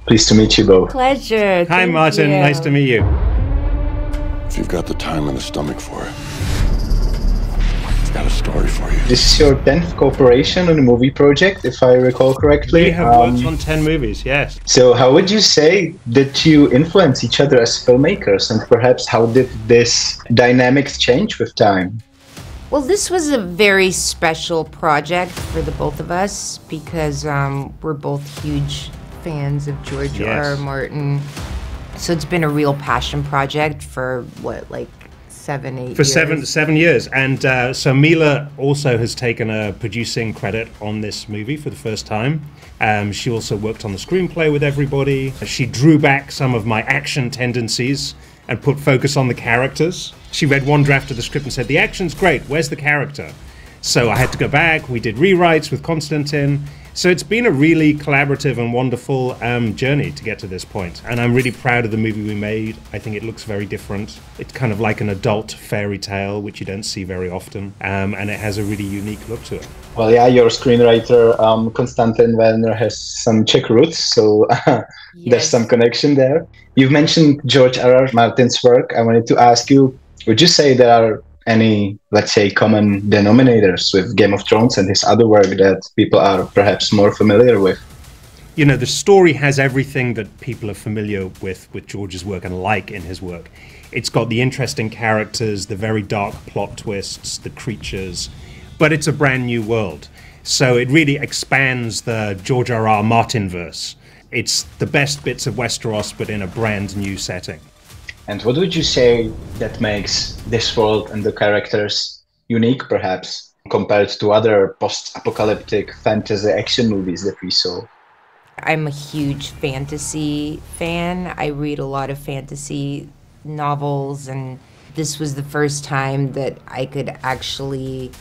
Pleased to meet you both. Pleasure. Hi, Martin. You. Nice to meet you. If you've got the time and the stomach for it, I've got a story for you. This is your 10th cooperation on a movie project, if I recall correctly. We have worked on 10 movies, yes. So how would you say that you influence each other as filmmakers, and perhaps how did this dynamics change with time? Well, this was a very special project for the both of us because we're both huge fans of George R.R. Martin. So it's been a real passion project for what, like 7, 8 years? For seven years. And so Mila also has taken a producing credit on this movie for the first time. She also worked on the screenplay with everybody. She drew back some of my action tendencies and put focus on the characters. She read one draft of the script and said, the action's great, where's the character? So I had to go back, we did rewrites with Konstantin. So it's been a really collaborative and wonderful journey to get to this point. And I'm really proud of the movie we made. I think it looks very different. It's kind of like an adult fairy tale, which you don't see very often. And it has a really unique look to it. Well, yeah, your screenwriter, Konstantin Werner, has some Czech roots, so there's some connection there. You've mentioned George R.R. Martin's work. I wanted to ask you, would you say there are any, let's say, common denominators with Game of Thrones and his other work that people are perhaps more familiar with? You know, the story has everything that people are familiar with George's work and like in his work. It's got the interesting characters, the very dark plot twists, the creatures, but it's a brand new world. So it really expands the George R.R. Martin-verse. It's the best bits of Westeros, but in a brand new setting. And what would you say that makes this world and the characters unique, perhaps, compared to other post-apocalyptic fantasy action movies that we saw? I'm a huge fantasy fan. I read a lot of fantasy novels, and this was the first time that I could actually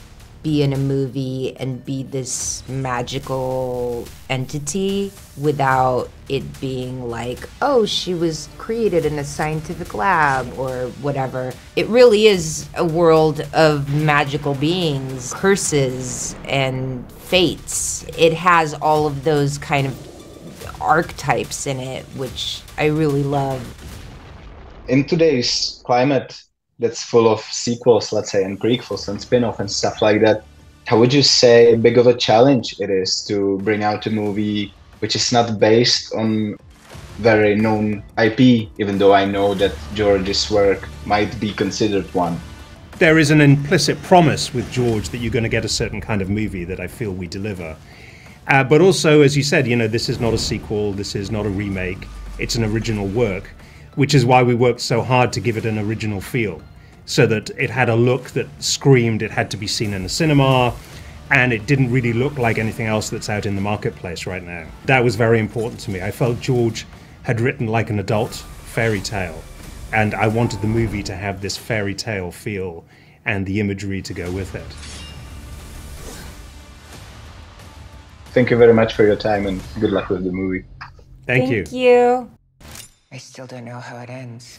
be in a movie and be this magical entity without it being like, oh, she was created in a scientific lab or whatever. It really is a world of magical beings, curses and fates. It has all of those kind of archetypes in it, which I really love. In today's climate, that's full of sequels, let's say, and prequels and spin-off and stuff like that, how would you say big of a challenge it is to bring out a movie which is not based on very known IP, even though I know that George's work might be considered one? There is an implicit promise with George that you're going to get a certain kind of movie that I feel we deliver. But also, as you said, you know, this is not a sequel, this is not a remake, it's an original work, which is why we worked so hard to give it an original feel, so that it had a look that screamed it had to be seen in a cinema, and it didn't really look like anything else that's out in the marketplace right now. That was very important to me. I felt George had written like an adult fairy tale, and I wanted the movie to have this fairy tale feel and the imagery to go with it. Thank you very much for your time, and good luck with the movie. Thank you. Thank you. I still don't know how it ends.